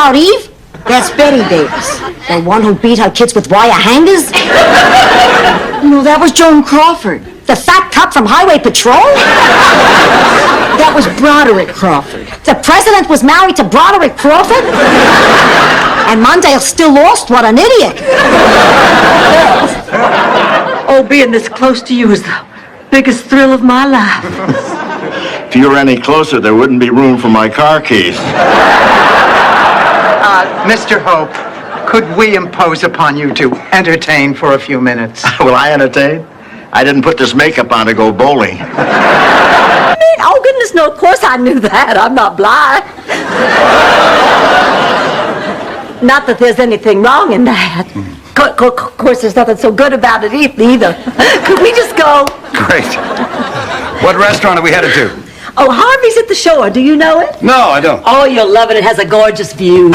about Eve? That's Betty Davis, the one who beat her kids with wire hangers. No, that was Joan Crawford. The fat cop from Highway Patrol? That was Broderick Crawford. The president was married to Broderick Crawford? And Mondale still lost? What an idiot. Oh, being this close to you is the biggest thrill of my life. If you were any closer, there wouldn't be room for my car keys. Mr. Hope, could we impose upon you to entertain for a few minutes? Will I entertain? I didn't put this makeup on to go bowling. Oh, goodness, no, of course I knew that. I'm not blind. Not that there's anything wrong in that. Of course, there's nothing so good about it either. Could we just go? Great. What restaurant are we headed to? Oh, Harvey's at the Shore. Do you know it? No, I don't. Oh, you'll love it. It has a gorgeous view.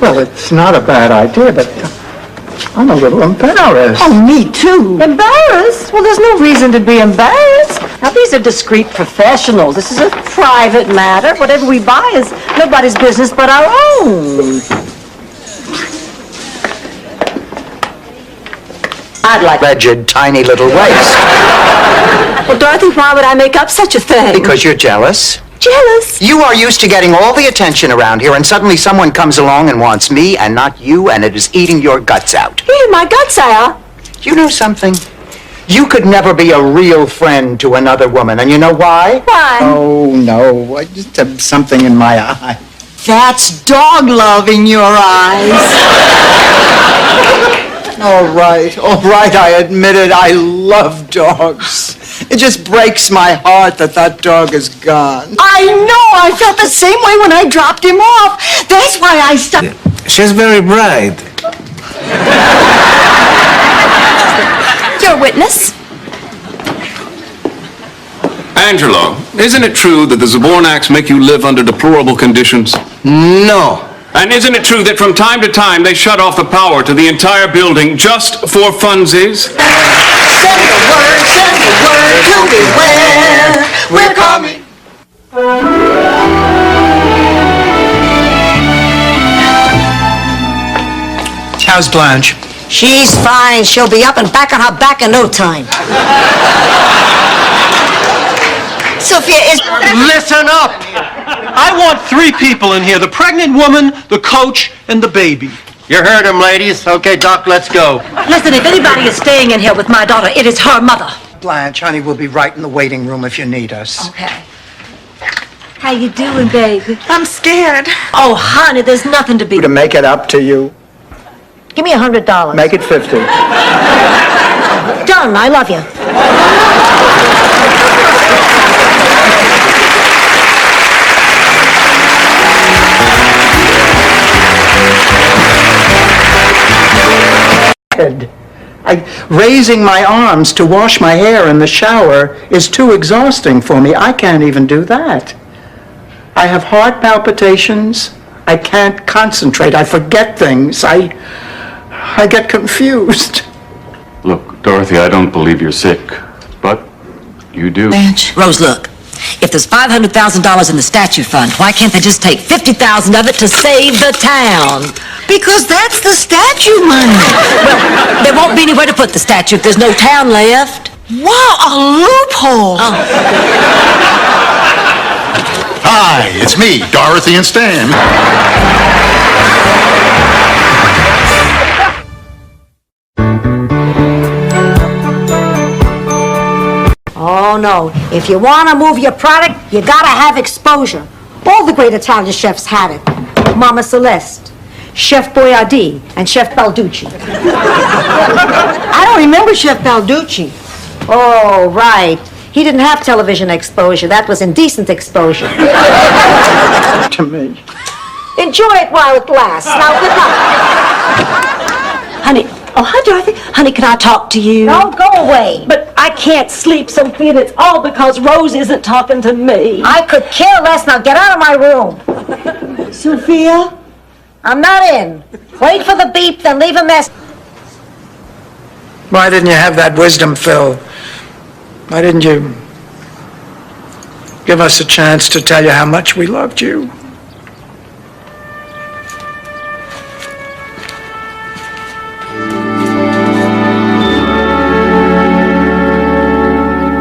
Well, it's not a bad idea, but I'm a little embarrassed. Oh, me too. Embarrassed? Well, there's no reason to be embarrassed. Now, these are discreet professionals. This is a private matter. Whatever we buy is nobody's business but our own. I'd like wretched, tiny little waist. Well, Dorothy, why would I make up such a thing? Because you're jealous. Jealous? You are used to getting all the attention around here, and suddenly someone comes along and wants me and not you, and it is eating your guts out. Eating my guts out? You know something? You could never be a real friend to another woman, and you know why? Why? Oh, no. I just have something in my eye. That's dog love in your eyes. All right, I admit it. I love dogs. It just breaks my heart that that dog is gone. I know. I felt the same way when I dropped him off. That's why I stopped. She's very bright. Your witness? Angelo, isn't it true that the Zbornaks make you live under deplorable conditions? No. And isn't it true that from time to time they shut off the power to the entire building just for funsies? Send the word to beware. We're coming. How's Blanche? She's fine. She'll be up and back on her back in no time. Sophia is... Listen up! I want 3 people in here, the pregnant woman, the coach, and the baby. You heard him, ladies. Okay, Doc, let's go. Listen, if anybody is staying in here with my daughter, it is her mother. Blanche, honey, we'll be right in the waiting room if you need us. Okay. How you doing, baby? I'm scared. Oh, honey, there's nothing to be... To make it up to you, Give me $100. make it 50. Done. I love you. Raising my arms to wash my hair in the shower is too exhausting for me. I can't even do that. I have heart palpitations. I can't concentrate. I forget things. I get confused. Look, Dorothy, I don't believe you're sick, but you do. Blanche. Rose, look. If there's $500,000 in the statute fund, why can't they just take $50,000 of it to save the town? Because that's the statue money. Well, there won't be anywhere to put the statue if there's no town left. Wow, a loophole. Hi, it's me, Dorothy and Stan. Oh, no. If you want to move your product, you got to have exposure. All the great Italian chefs had it. Mama Celeste, Chef Boyardee, and Chef Balducci. I don't remember Chef Balducci. Oh, right. He didn't have television exposure. That was indecent exposure. To me. Enjoy it while it lasts. Now, good luck. Honey, oh, hi, Dorothy. Honey, can I talk to you? No, go away. But I can't sleep, Sophia, and it's all because Rose isn't talking to me. I could care less. Now, get out of my room. Sophia? I'm not in. Wait for the beep, then leave a message. Why didn't you have that wisdom, Phil? Why didn't you give us a chance to tell you how much we loved you.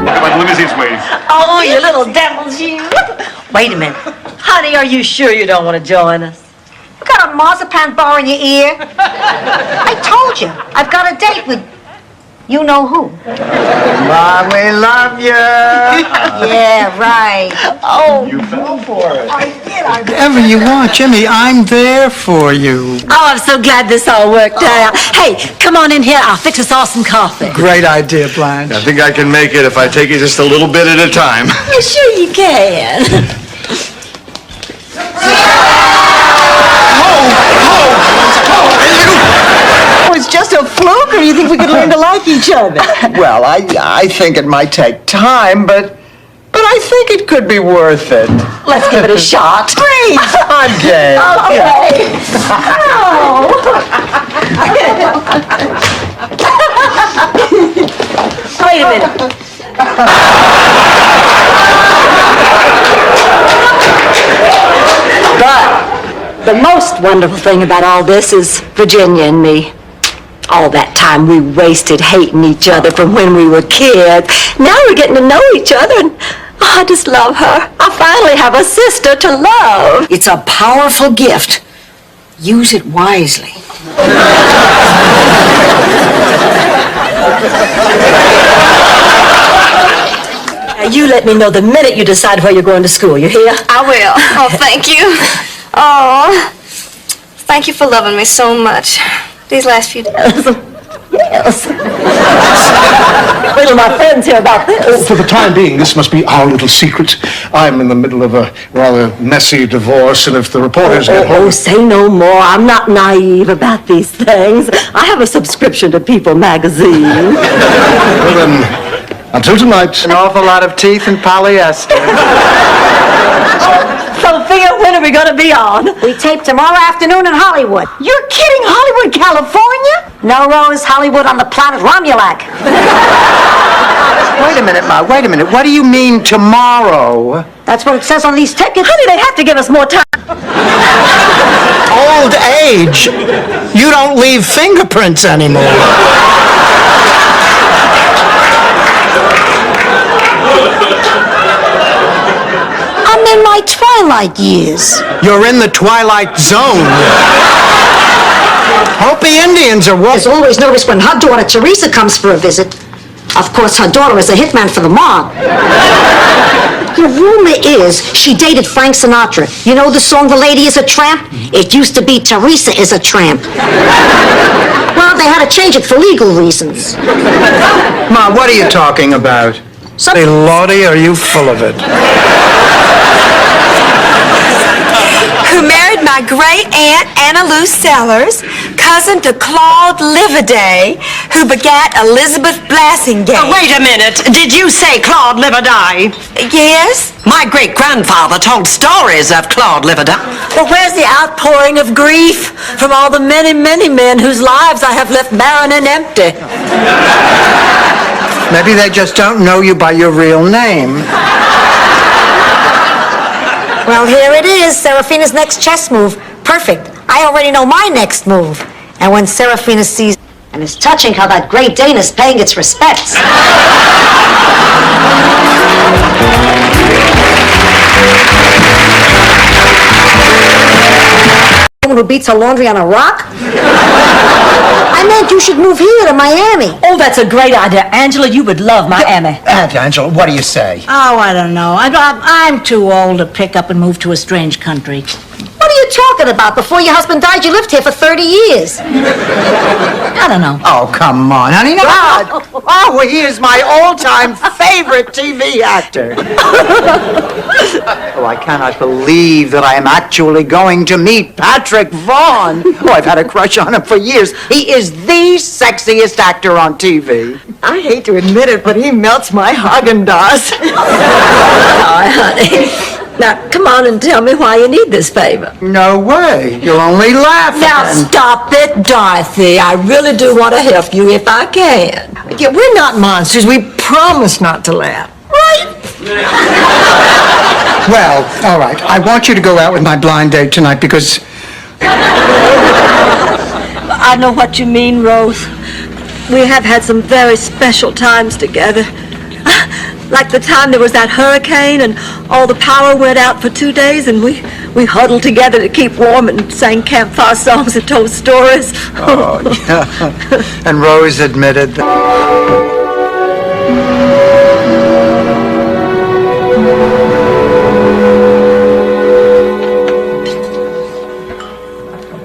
But limousine's waiting. Oh, you little devils, you. Wait a minute. Honey, are you sure you don't want to join us? You got a marzipan bar in your ear? I told you, I've got a date with you-know-who. Mom, we love you. Yeah, right. Oh, You fell for it. Whatever you want, Jimmy, I'm there for you. oh, I'm so glad this all worked out. Hey, come on in here. I'll fix us all some coffee. Great idea, Blanche. I think I can make it if I take it just a little bit at a time. You sure you can? Oh, it's just a fluke, or you think we could learn to like each other? Well, I think it might take time, but I think it could be worth it. Let's give it a shot. Please. I'm game. Okay. Oh. Wait a minute. But the most wonderful thing about all this is Virginia and me. All that time we wasted hating each other from when we were kids. Now we're getting to know each other, and I just love her. I finally have a sister to love. It's a powerful gift. Use it wisely. Now, you let me know the minute you decide where you're going to school. You hear? I will. Oh, thank you. Oh, thank you for loving me so much these last few days. Yes. Wait till my friends hear about this. For the time being, this must be our little secret. I'm in the middle of a rather messy divorce, and if the reporters get Oh, hold... say no more. I'm not naive about these things. I have a subscription to People magazine. Well then, until tonight. An awful lot of teeth and polyester. So figure, when are we going to be on? We tape tomorrow afternoon in Hollywood. You're kidding, Hollywood, California? No, Rose, Hollywood on the planet Romulac. Wait a minute, Ma, wait a minute. What do you mean tomorrow? That's what it says on these tickets. Honey, they have to give us more time. Old age. You don't leave fingerprints anymore. I'm in my twilight years. You're in the twilight zone. Hopi Indians are There's always notice when her daughter Teresa comes for a visit. Of course, her daughter is a hitman for the mob. The rumor is she dated Frank Sinatra. You know the song The Lady is a Tramp? It used to be Teresa is a Tramp. Well, they had to change it for legal reasons. Ma, what are you talking about? Hey, Lottie, are you full of it? Who married my great-aunt Anna Lou Sellers, cousin to Claude Liverday, who begat Elizabeth Blassingame. Oh, wait a minute. Did you say Claude Liverday? Yes? My great-grandfather told stories of Claude Liverday. Well, where's the outpouring of grief from all the many, many men whose lives I have left barren and empty? Maybe they just don't know you by your real name. Well, here it is, Serafina's next chess move. Perfect. I already know my next move. And when Serafina sees... And it's touching how that Great Dane is paying its respects. Woman who beats her laundry on a rock? I meant you should move here to Miami. Oh, that's a great idea. Angela, you would love Miami. Aunt Angela, what do you say? Oh, I don't know. I'm too old to pick up and move to a strange country. What are you talking about? Before your husband died, you lived here for 30 years. I don't know. Oh, come on, honey. No. Oh, well, he is my all-time favorite TV actor. Oh, I cannot believe that I am actually going to meet Patrick Vaughn. Oh, I've had a crush on him for years. He is the sexiest actor on TV. I hate to admit it, but he melts my Haagen-Dazs. Oh, honey. Now, come on and tell me why you need this favor. No way. You'll only laugh. Now, stop it, Dorothy. I really do want to help you if I can. Yeah, we're not monsters. We promise not to laugh. Right? Well, all right. I want you to go out with my blind date tonight because... I know what you mean, Rose. We have had some very special times together. Like the time there was that hurricane and all the power went out for 2 days and we huddled together to keep warm and sang campfire songs and told stories. Oh, yeah. And Rose admitted that...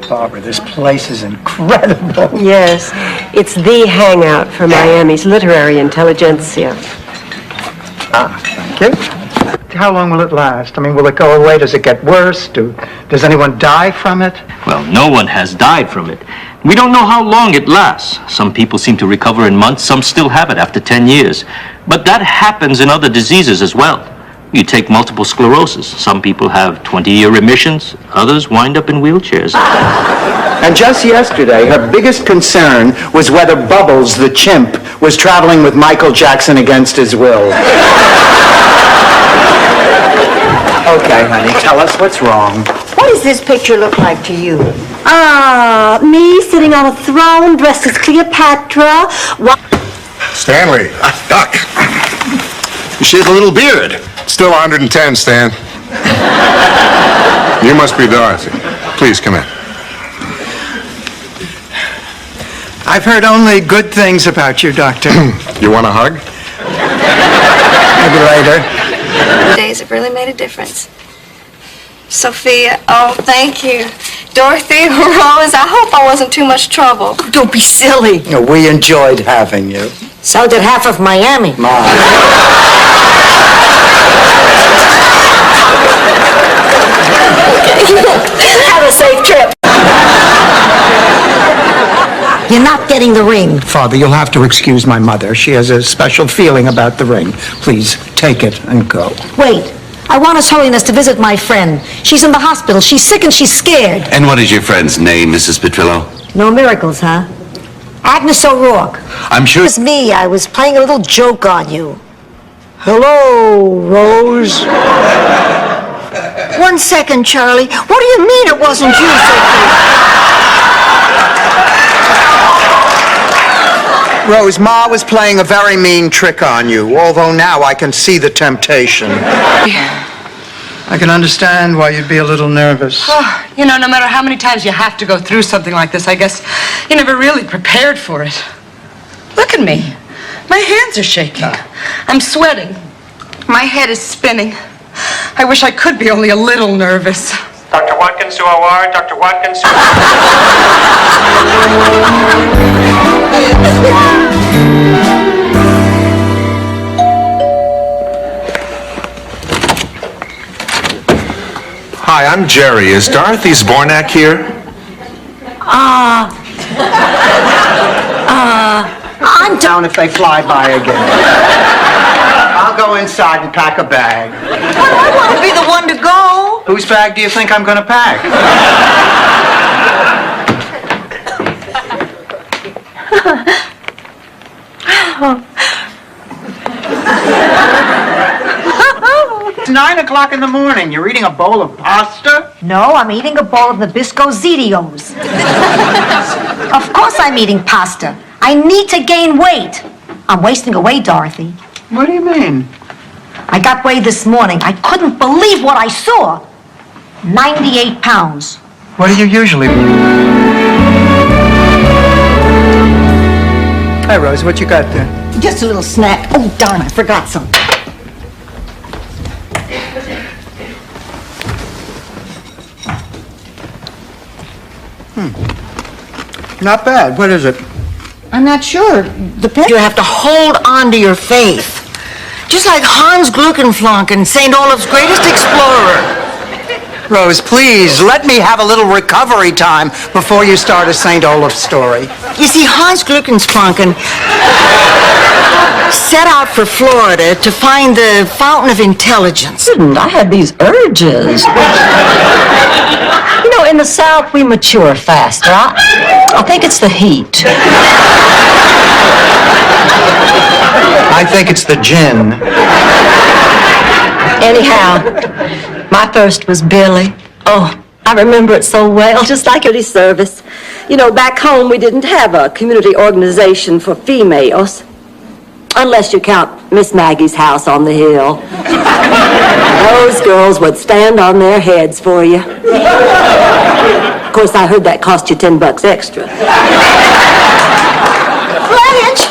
Barbara, this place is incredible. Yes, it's the hangout for Miami's literary intelligentsia. Thank you. How long will it last? I mean, will it go away? Does it get worse? Does anyone die from it? Well, no one has died from it. We don't know how long it lasts. Some people seem to recover in months, some still have it after 10 years. But that happens in other diseases as well. You take multiple sclerosis. Some people have 20-year remissions. Others wind up in wheelchairs. And just yesterday, her biggest concern was whether Bubbles, the chimp, was traveling with Michael Jackson against his will. Okay, honey, tell us what's wrong. What does this picture look like to you? Me sitting on a throne dressed as Cleopatra. Stanley. Doc, you shave a little beard. Still 110, Stan. You must be Dorothy. Please, come in. I've heard only good things about you, Doctor. You want a hug? Maybe later. Days have really made a difference. Sophia, oh, thank you. Dorothy, Rose, I hope I wasn't too much trouble. Don't be silly. We enjoyed having you. So did half of Miami. Have a safe trip. You're not getting the ring. Father, you'll have to excuse my mother. She has a special feeling about the ring. Please, take it and go. Wait. I want His Holiness to visit my friend. She's in the hospital. She's sick and she's scared. And what is your friend's name, Mrs. Petrillo? No miracles, huh? Agnes O'Rourke. I'm sure... It was me. I was playing a little joke on you. Hello, Rose. 1 second, Charlie. What do you mean it wasn't you, Sophie? Rose, Ma was playing a very mean trick on you, although now I can see the temptation. I can understand why you'd be a little nervous. Oh, you know, no matter how many times you have to go through something like this, I guess you're never really prepared for it. Look at me. My hands are shaking. I'm sweating. My head is spinning. I wish I could be only a little nervous. Dr. Watkins to OR, Dr. Watkins to Hi, I'm Jerry. Is Dorothy Zbornak here? I'm down if they fly by again. I'll go inside and pack a bag. I want to be the one to go. Whose bag do you think I'm going to pack? It's 9 o'clock in the morning. You're eating a bowl of pasta? No, I'm eating a bowl of Nabisco Zitios. Of course I'm eating pasta. I need to gain weight. I'm wasting away, Dorothy. What do you mean? I got weighed this morning. I couldn't believe what I saw. 98 pounds. What do you usually... Hi, Rose. What you got there? Just a little snack. Oh, darn, I forgot some. Not bad. What is it? I'm not sure. You have to hold on to your faith. Just like Hans Gluckenflonken, St. Olaf's greatest explorer. Rose, please, let me have a little recovery time before you start a St. Olaf story. You see, Hans Gluckenflonken set out for Florida to find the fountain of intelligence. I had these urges. You know, in the South, we mature faster. I think it's the heat. I think it's the gin. Anyhow, my first was Billy. Oh, I remember it so well, just like community service. You know, back home we didn't have a community organization for females. Unless you count Miss Maggie's house on the hill. Those girls would stand on their heads for you. Of course, I heard that cost you $10 extra. Blanche,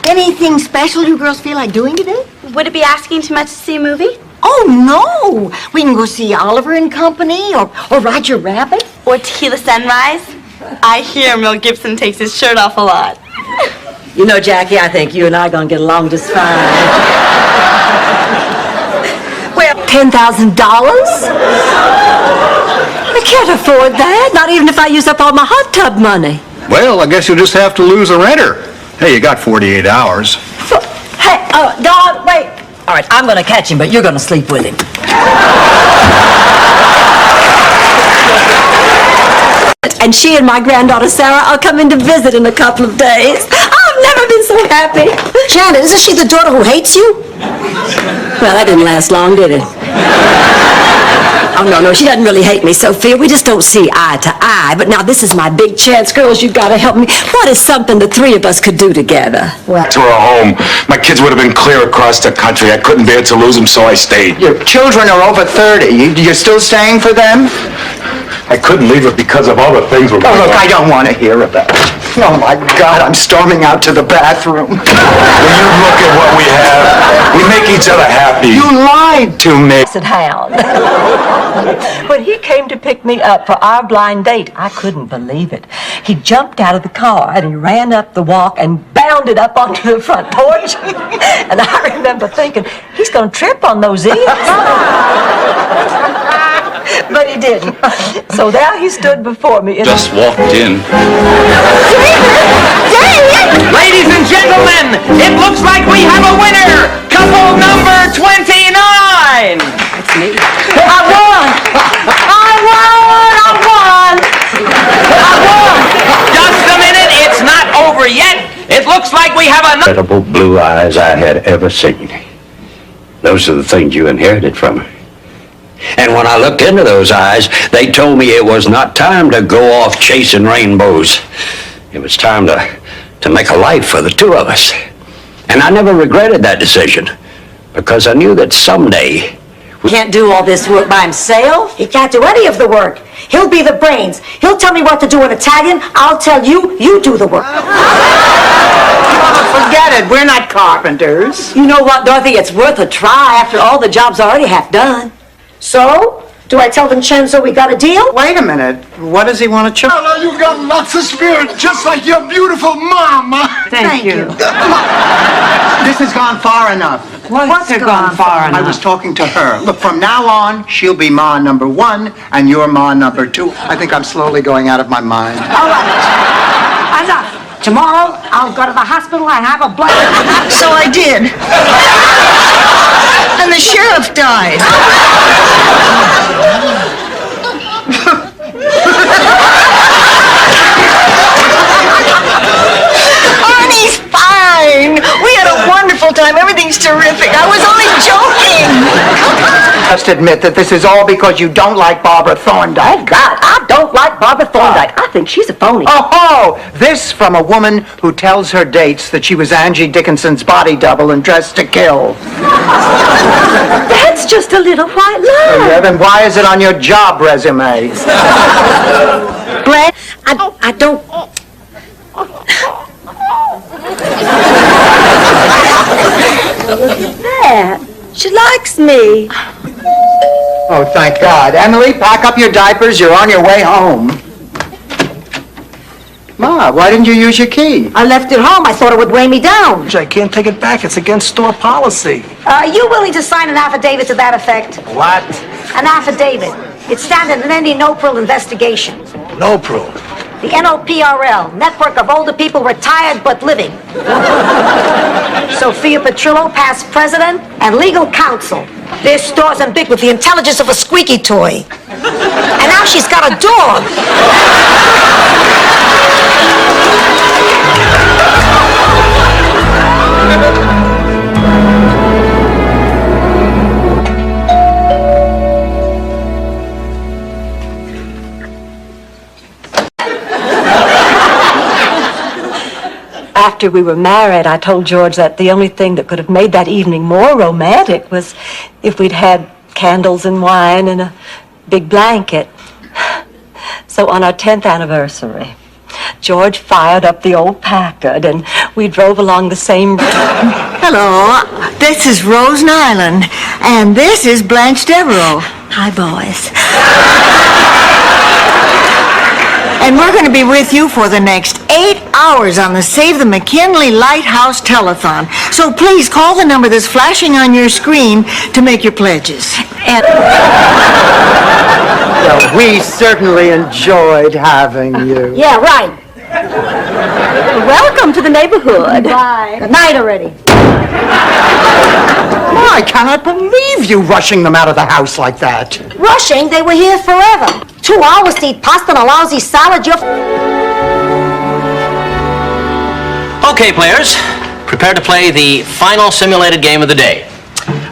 anything special you girls feel like doing today? Would it be asking too much to see a movie? Oh, no. We can go see Oliver and Company or Roger Rabbit. Or Tequila Sunrise? I hear Mel Gibson takes his shirt off a lot. You know, Jackie, I think you and I are going to get along just fine. Well, $10,000? I can't afford that, not even if I use up all my hot tub money. Well, I guess you'll just have to lose a renter. Hey, you got 48 hours. Hey, Don, wait. All right, I'm going to catch him, but you're going to sleep with him. And she and my granddaughter Sarah are coming to visit in a couple of days. I've never been so happy. Janet, isn't she the daughter who hates you? Well, that didn't last long, did it? Oh, no, she doesn't really hate me, Sophia. We just don't see eye to eye. But now this is my big chance, girls. You've got to help me. What is something the three of us could do together? To her home. My kids would have been clear across the country. I couldn't bear to lose them, so I stayed. Your children are over 30. You're still staying for them? I couldn't leave it because of all the things we're Oh, look, I don't want to hear about it. Oh, my God, I'm storming out to the bathroom. Will you look at what we have? We make each other happy. You lied to me. Hound. When he came to pick me up for our blind date, I couldn't believe it. He jumped out of the car and he ran up the walk and bounded up onto the front porch. And I remember thinking, he's going to trip on those ears. But he didn't. So there he stood before me. Just walked in. Ladies and gentlemen, it looks like we have a winner! Couple number 29! That's me. I won! Just a minute, it's not over yet. It looks like we have another... Incredible blue eyes I had ever seen. Those are the things you inherited from her. And when I looked into those eyes, they told me it was not time to go off chasing rainbows. It was time to make a life for the two of us. And I never regretted that decision, because I knew that someday... He can't do all this work by himself. He can't do any of the work. He'll be the brains. He'll tell me what to do in Italian. I'll tell you, you do the work. Forget it. We're not carpenters. You know what, Dorothy? It's worth a try after all the job's already half done. So, do I tell Vincenzo we got a deal? Wait a minute. What does he want to charge? Oh, you've got lots of spirit, just like your beautiful mama. Thank you. This has gone far enough. What's gone far I was talking to her. Look, from now on, she'll be Ma number 1, and you're Ma number 2. I think I'm slowly going out of my mind. All right. Enough. Tomorrow, I'll go to the hospital and have a blood. So I did. And the sheriff died. Arnie's fine. We had a wonderful time. Everything's terrific. I was only joking. Just admit that this is all because you don't like Barbara Thorndike. Oh, God, I don't like Barbara Thorndike. I think she's a phony. Oh, this from a woman who tells her dates that she was Angie Dickinson's body double and Dressed to Kill. That's just a little white lie. Yeah, then why is it on your job resume? Glenn, I don't... Look at that. She likes me. Oh, thank God. Emily, pack up your diapers. You're on your way home. Ma, why didn't you use your key? I left it home. I thought it would weigh me down. I can't take it back. It's against store policy. Are you willing to sign an affidavit to that effect? What? An affidavit. It's standard in any NOPRL investigation. No proof. The NOPRL, Network of Older People Retired But Living. Sophia Petrillo, past president and legal counsel. Their store's and big with the intelligence of a squeaky toy. And now she's got a dog. after we were married, I told George that the only thing that could have made that evening more romantic was if we'd had candles and wine and a big blanket. So on our 10th anniversary, George fired up the old Packard and we drove along the same... Hello, this is Rose Nyland, and this is Blanche Devereaux. Hi, boys. And we're going to be with you for the next 8 hours on the Save the McKinley Lighthouse Telethon. So please call the number that's flashing on your screen to make your pledges. And... Well, we certainly enjoyed having you. Yeah, right. Welcome to the neighborhood. Bye. Good night already. I cannot believe you rushing them out of the house like that. Rushing? They were here forever. 2 hours to eat pasta and a lousy salad. Okay, players, prepare to play the final simulated game of the day.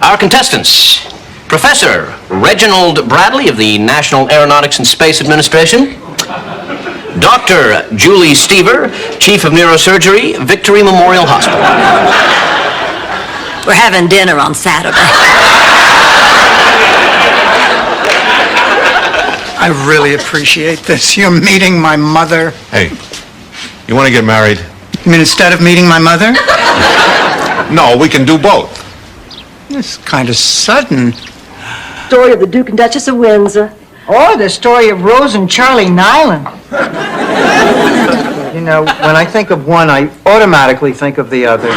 Our contestants, Professor Reginald Bradley of the National Aeronautics and Space Administration, Dr. Julie Stever, Chief of Neurosurgery, Victory Memorial Hospital. We're having dinner on Saturday. I really appreciate this. You're meeting my mother. Hey, you want to get married? You mean instead of meeting my mother? No, we can do both. It's kind of sudden. Story of the Duke and Duchess of Windsor. Or the story of Rose and Charlie Nyland. You know, when I think of one, I automatically think of the other.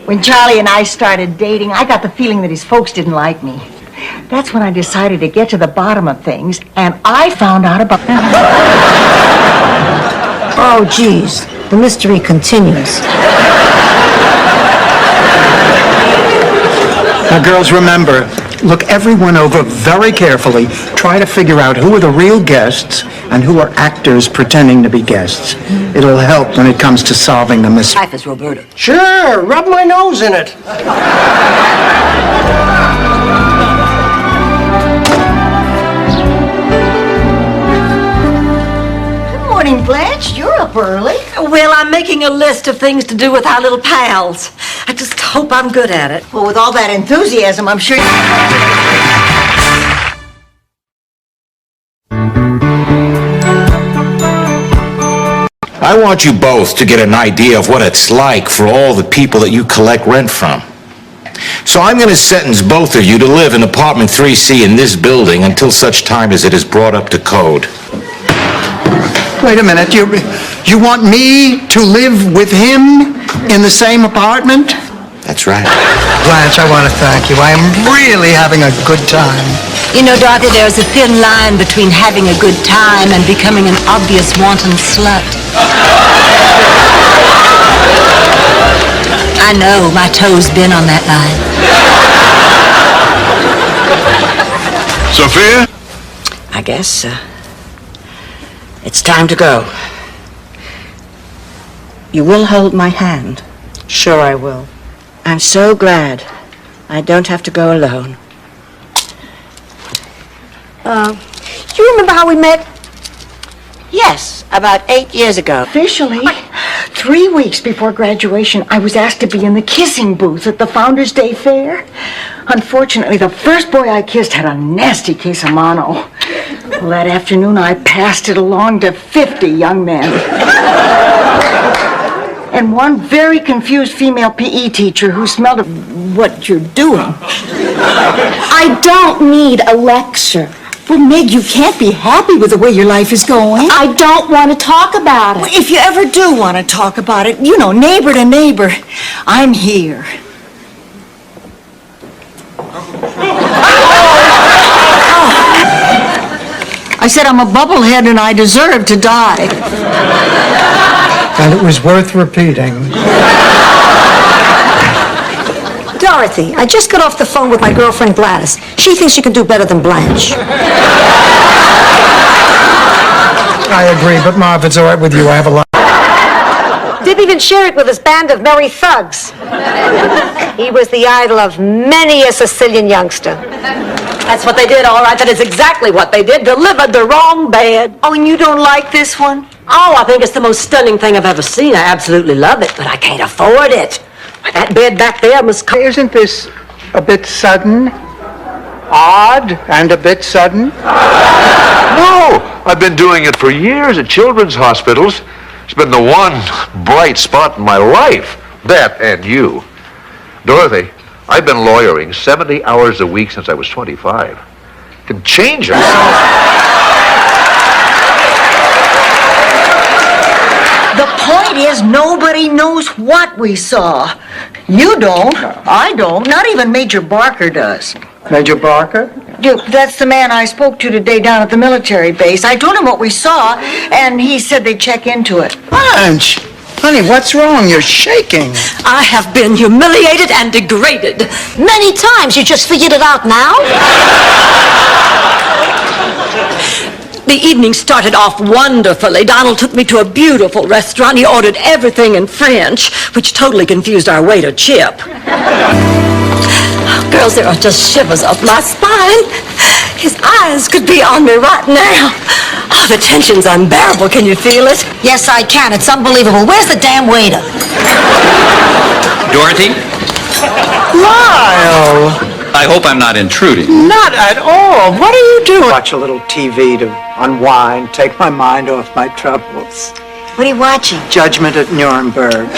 When Charlie and I started dating, I got the feeling that his folks didn't like me. That's when I decided to get to the bottom of things, and I found out about... Oh, geez. The mystery continues. Now, girls, remember, look everyone over very carefully. Try to figure out who are the real guests and who are actors pretending to be guests. It'll help when it comes to solving the mystery. Life is Roberta. Sure, rub my nose in it. Good morning, Blanche. You're up early. Well, I'm making a list of things to do with our little pals. I just hope I'm good at it. Well, with all that enthusiasm, I'm sure... I want you both to get an idea of what it's like for all the people that you collect rent from. So I'm going to sentence both of you to live in apartment 3C in this building until such time as it is brought up to code. Wait a minute, you want me to live with him in the same apartment? That's right. Blanche, I want to thank you. I am really having a good time. You know, Dorothy, there's a thin line between having a good time and becoming an obvious wanton slut. I know, my toe's been on that line. Sophia? I guess it's time to go. You will hold my hand? Sure I will. I'm so glad I don't have to go alone. Do you remember how we met? Yes, about 8 years ago. Officially, 3 weeks before graduation, I was asked to be in the kissing booth at the Founders Day Fair. Unfortunately, the first boy I kissed had a nasty case of mono. Well, that afternoon, I passed it along to 50 young men. And one very confused female PE teacher who smelled of what you're doing. I don't need a lecture. Well, Meg, you can't be happy with the way your life is going. I don't want to talk about Well, it. if you ever do want to talk about it, you know, neighbor to neighbor, I'm here. I said I'm a bubblehead and I deserve to die. And it was worth repeating. Dorothy, I just got off the phone with my girlfriend Gladys. She thinks she can do better than Blanche. I agree, but Ma, if it's all right with you, I have a lot. Didn't even share it with his band of merry thugs. He was the idol of many a Sicilian youngster. That's what they did, all right. That is exactly what they did. Delivered the wrong bed. Oh, and you don't like this one? Oh, I think it's the most stunning thing I've ever seen. I absolutely love it, but I can't afford it. That bed back there must cost... Isn't this a bit sudden? Odd and a bit sudden? No, I've been doing it for years at children's hospitals. It's been the one bright spot in my life. That and you. Dorothy, I've been lawyering 70 hours a week since I was 25. Can change it. The point is, nobody knows what we saw. You don't. I don't. Not even Major Barker does. Major Barker? Duke, that's the man I spoke to today down at the military base. I told him what we saw, and he said they'd check into it. Blanche! Honey, what's wrong? You're shaking. I have been humiliated and degraded. Many times. You just figured it out now? The evening started off wonderfully. Donald took me to a beautiful restaurant. He ordered everything in French, which totally confused our waiter, Chip. Girls, there are just shivers up my spine. His eyes could be on me right now. Oh, the tension's unbearable. Can you feel it? Yes, I can. It's unbelievable. Where's the damn waiter? Dorothy, Lyle! I hope I'm not intruding. Not at all. What are you doing? Watch a little TV to unwind, take my mind off my troubles. What are you watching? Judgment at Nuremberg.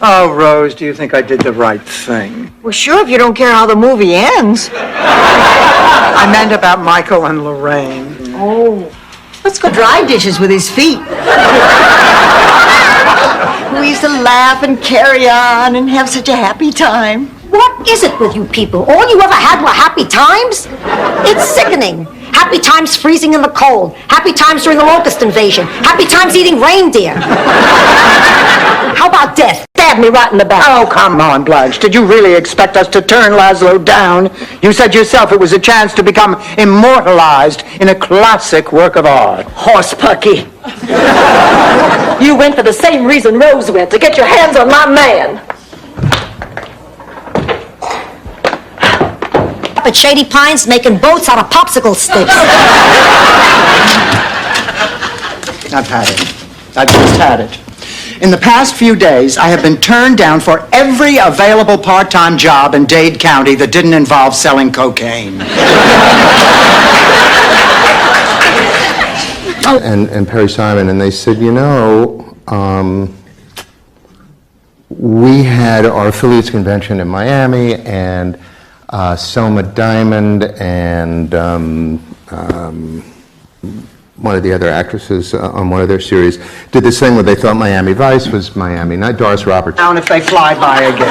Oh, Rose, do you think I did the right thing? Well, sure, if you don't care how the movie ends. I meant about Michael and Lorraine. Oh. Let's go dry dishes with his feet. We used to laugh and carry on and have such a happy time. What is it with you people? All you ever had were happy times? It's sickening. Happy times freezing in the cold. Happy times during the locust invasion. Happy times eating reindeer. How about death? Stab me right in the back. Oh, come on, Blanche. Did you really expect us to turn Laszlo down? You said yourself it was a chance to become immortalized in a classic work of art. Horse pucky. You went for the same reason Rose went, to get your hands on my man. Up at Shady Pines making boats out of popsicle sticks. I've had it. I've just had it. In the past few days, I have been turned down for every available part-time job in Dade County that didn't involve selling cocaine. And Perry Simon, and they said, you know, we had our affiliates convention in Miami, and Selma Diamond and one of the other actresses on one of their series did this thing where they thought Miami Vice was Miami, not Doris Roberts. Down if they fly by again.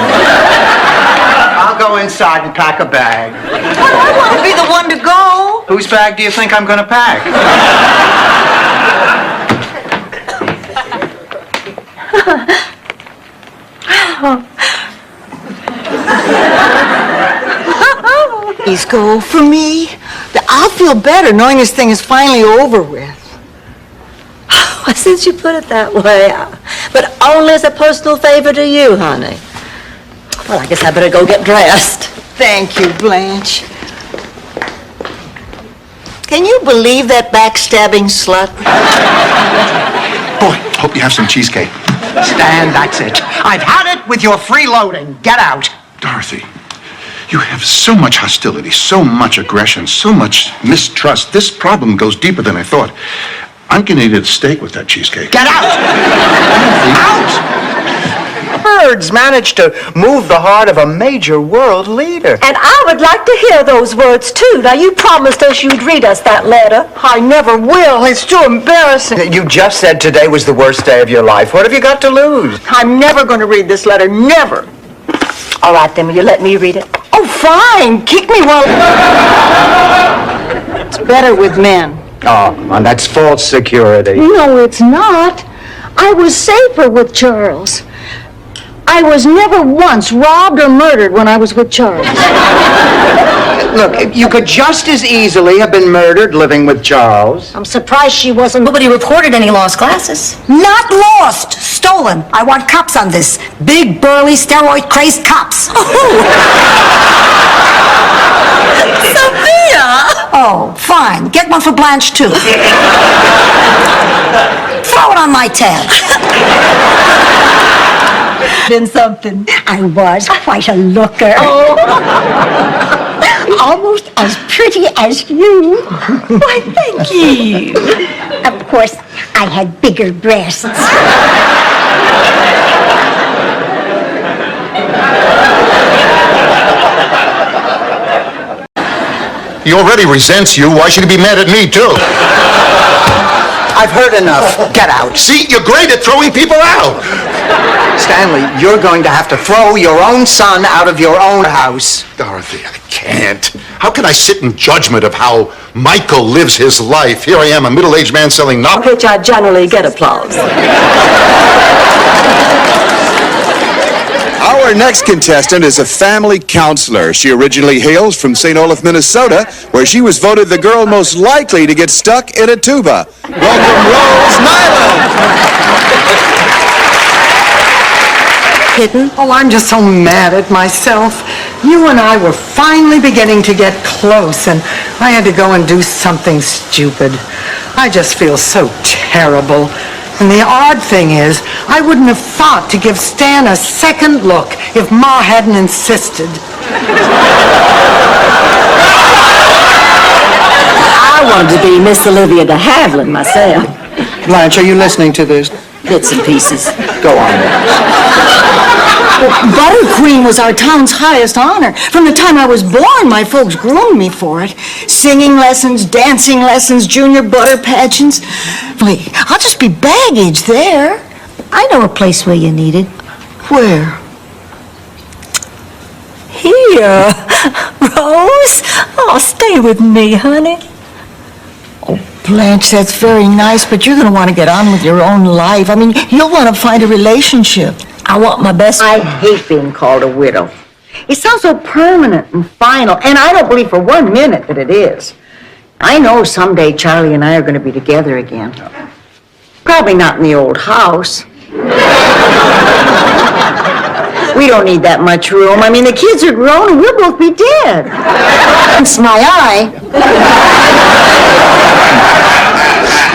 I'll go inside and pack a bag. I want to be the one to go. Whose bag do you think I'm going to pack? Please go for me. I'll feel better knowing this thing is finally over with. Since you put it that way, but only as a personal favor to you, honey. Well, I guess I better go get dressed. Thank you, Blanche. Can you believe that backstabbing slut? Boy, hope you have some cheesecake. Stan, that's it. I've had it with your freeloading. Get out. Dorothy, you have so much hostility, so much aggression, so much mistrust. This problem goes deeper than I thought. I'm going to eat a steak with that cheesecake. Get out! Out! Birds managed to move the heart of a major world leader. And I would like to hear those words, too. Now, you promised us you'd read us that letter. I never will. It's too embarrassing. You just said today was the worst day of your life. What have you got to lose? I'm never going to read this letter. Never. All right, then, will you let me read it? Oh, fine. Kick me while... It's better with men. Oh, come on, that's false security. No, it's not. I was safer with Charles. I was never once robbed or murdered when I was with Charles. Look, you could just as easily have been murdered living with Charles. I'm surprised she wasn't. Nobody reported any lost glasses. Not lost, stolen. I want cops on this. Big, burly, steroid-crazed cops. Sophia! Oh, fine. Get one for Blanche, too. Throw it on my tab. Been something. I was quite a looker. Almost as pretty as you. Why, thank you. Of course, I had bigger breasts. He already resents you. Why should he be mad at me, too? I've heard enough. Get out. See, you're great at throwing people out. Stanley, you're going to have to throw your own son out of your own house. Dorothy, I can't. How can I sit in judgment of how Michael lives his life? Here I am, a middle-aged man selling For which I generally get applause. Our next contestant is a family counselor. She originally hails from St. Olaf, Minnesota, where she was voted the girl most likely to get stuck in a tuba. Welcome, Rose Nyland. Kitten? Oh, I'm just so mad at myself. You and I were finally beginning to get close, and I had to go and do something stupid. I just feel so terrible. And the odd thing is, I wouldn't have thought to give Stan a second look if Ma hadn't insisted. I wanted to be Miss Olivia de Havilland myself. Blanche, are you listening to this? Bits and pieces. Go on. Buttercream was our town's highest honor. From the time I was born, my folks groomed me for it. Singing lessons, dancing lessons, junior butter pageants. Wait, I'll just be baggage there. I know a place where you're needed. Where? Here, Rose. Oh, stay with me, honey. Blanche, that's very nice, but you're going to want to get on with your own life. I mean, you'll want to find a relationship. I want my best. I hate being called a widow. It sounds so permanent and final, and I don't believe for 1 minute that it is. I know someday Charlie and I are going to be together again. Probably not in the old house. We don't need that much room. I mean, the kids are grown and we'll both be dead. It's my eye.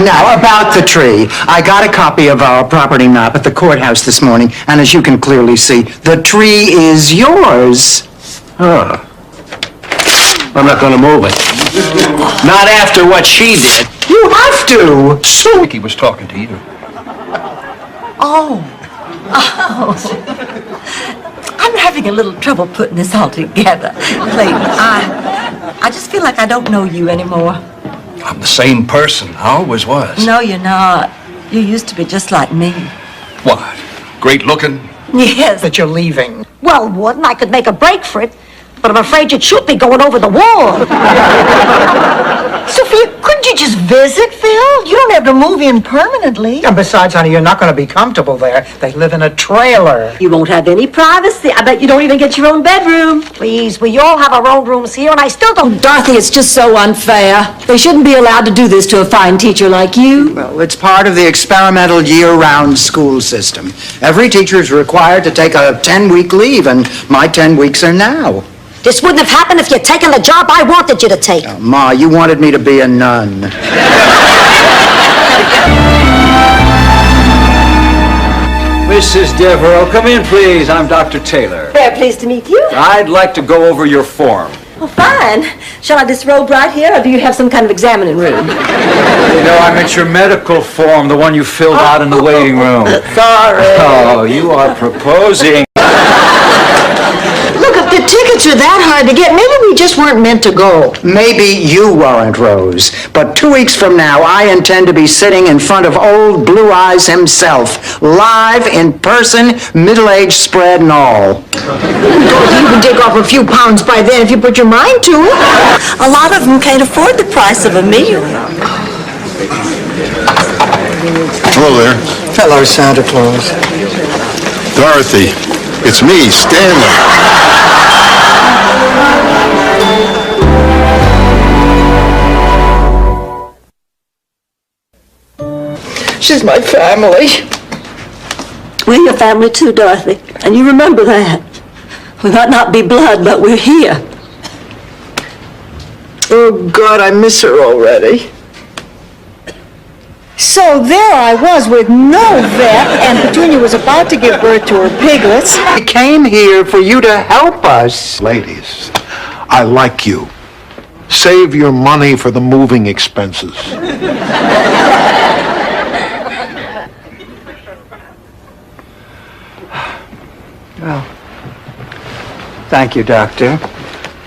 Now, about the tree. I got a copy of our property map at the courthouse this morning, and as you can clearly see, the tree is yours. Huh. I'm not gonna move it. Not after what she did. You have to. So Mickey was talking to you. Oh. I'm having a little trouble putting this all together. Clayton, I just feel like I don't know you anymore. I'm the same person. I always was. No, you're not. You used to be just like me. What? Great looking? Yes. That you're leaving. Well, Warden, I could make a break for it, but I'm afraid you'd shoot me going over the wall. Sophia, couldn't you just visit, Phil? You don't have to move in permanently. And besides, honey, you're not going to be comfortable there. They live in a trailer. You won't have any privacy. I bet you don't even get your own bedroom. Please, we all have our own rooms here, and I still don't... Dorothy, it's just so unfair. They shouldn't be allowed to do this to a fine teacher like you. Well, it's part of the experimental year-round school system. Every teacher is required to take a 10-week leave, and my 10 weeks are now. This wouldn't have happened if you'd taken the job I wanted you to take. Ma, you wanted me to be a nun. Mrs. Devereaux, come in, please. I'm Dr. Taylor. Very pleased to meet you. I'd like to go over your form. Well, fine. Shall I disrobe right here, or do you have some kind of examining room? You know, I meant your medical form, the one you filled out in the waiting room. Sorry. Oh, you are proposing. Look, if the tickets are that hard to get, maybe we just weren't meant to go. Maybe you weren't, Rose, but 2 weeks from now, I intend to be sitting in front of old Blue Eyes himself, live, in person, middle-aged spread and all. You can take off a few pounds by then if you put your mind to it. A lot of them can't afford the price of a meal. Hello there. Hello, Santa Claus. Dorothy, it's me, Stanley. She's my family. We're your family too, Dorothy, and you remember that. We might not be blood, but we're here. Oh, God, I miss her already. So there I was with no vet, and Petunia was about to give birth to her piglets. I came here for you to help us. Ladies, I like you. Save your money for the moving expenses. Well, thank you, Doctor.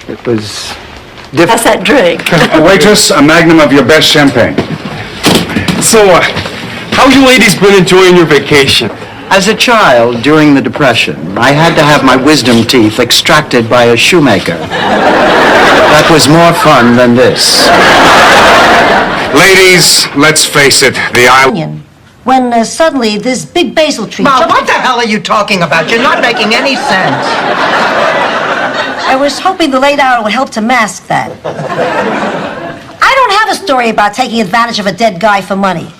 It was difficult. How's that drink? Waitress, a magnum of your best champagne. So, how you ladies been enjoying your vacation? As a child, during the Depression, I had to have my wisdom teeth extracted by a shoemaker. That was more fun than this. Ladies, let's face it, the island... When suddenly this big basil tree... Mom, what the hell are you talking about? You're not making any sense. I was hoping the late hour would help to mask that. I don't have a story about taking advantage of a dead guy for money.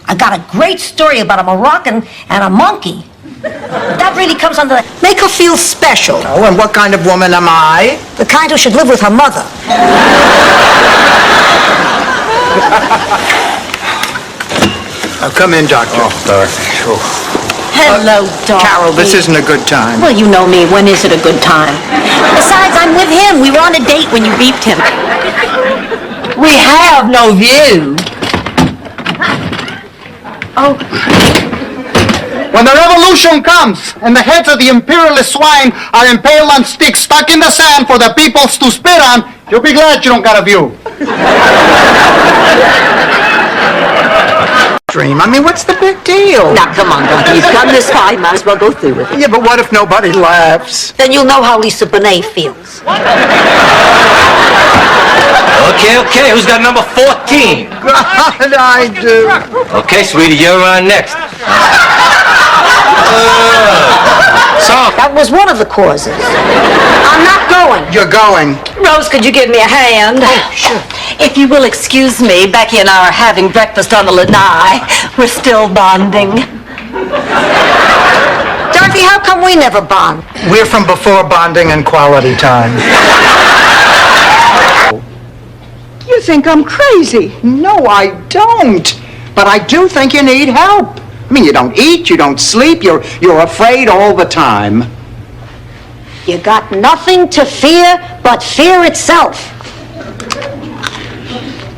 I got a great story about a Moroccan and a monkey. That really comes under... Make her feel special. Oh, and what kind of woman am I? The kind who should live with her mother. Come in, Doctor. Hello, Dorothy. Carol, this isn't a good time. Well, you know me. When is it a good time? Besides, I'm with him. We were on a date when you beeped him. We have no view. Oh. When the revolution comes and the heads of the imperialist swine are impaled on sticks stuck in the sand for the peoples to spit on, you'll be glad you don't got a view. Dream. I mean, what's the big deal? Now, come on, Dorothy. You've come this far. You might as well go through with it. Yeah, but what if nobody laughs? Then you'll know how Lisa Bonet feels. Okay, who's got number 14? God, I do. Okay, sweetie, you're on next. That was one of the causes. I'm not going. You're going. Rose, could you give me a hand? Oh, sure. If you will excuse me, Becky and I are having breakfast on the lanai. We're still bonding. Dorothy, how come we never bond? We're from before bonding and quality time. You think I'm crazy? No, I don't. But I do think you need help. I mean, you don't eat, you don't sleep, you're afraid all the time. You got nothing to fear but fear itself.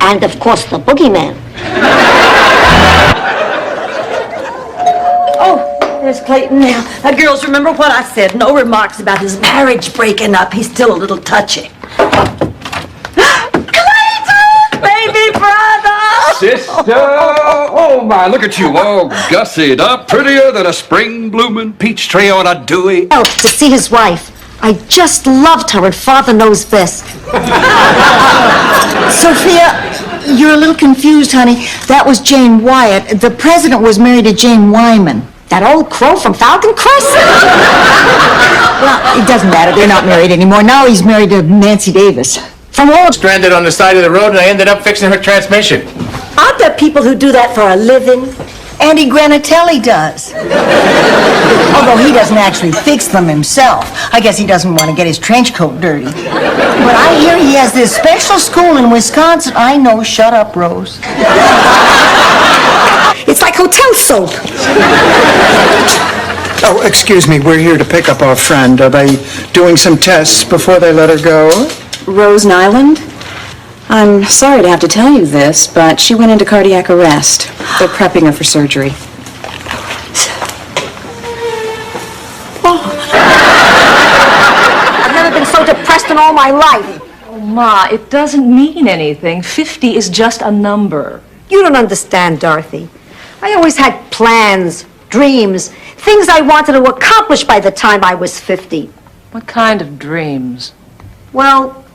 And, of course, the boogeyman. Oh, there's Clayton now. Girls, remember what I said. No remarks about his marriage breaking up. He's still a little touchy. Clayton! Baby brother! Sister! Oh, my, look at you, all gussied up, prettier than a spring-blooming peach tree on a dewy... Oh, to see his wife. I just loved her, and Father knows best. Sophia, you're a little confused, honey. That was Jane Wyatt. The president was married to Jane Wyman. That old crow from Falcon Crest? Well, it doesn't matter. They're not married anymore. Now he's married to Nancy Davis. From old... Stranded on the side of the road, and I ended up fixing her transmission. Aren't there people who do that for a living? Andy Granatelli does. Although he doesn't actually fix them himself. I guess he doesn't want to get his trench coat dirty. But I hear he has this special school in Wisconsin. I know. Shut up, Rose. It's like hotel soap. Oh, excuse me, we're here to pick up our friend. Are they doing some tests before they let her go? Rose Nyland? I'm sorry to have to tell you this, but she went into cardiac arrest. They're prepping her for surgery. I've never been so depressed in all my life. Oh, Ma, it doesn't mean anything. 50 is just a number. You don't understand, Dorothy. I always had plans, dreams, things I wanted to accomplish by the time I was 50. What kind of dreams? Well...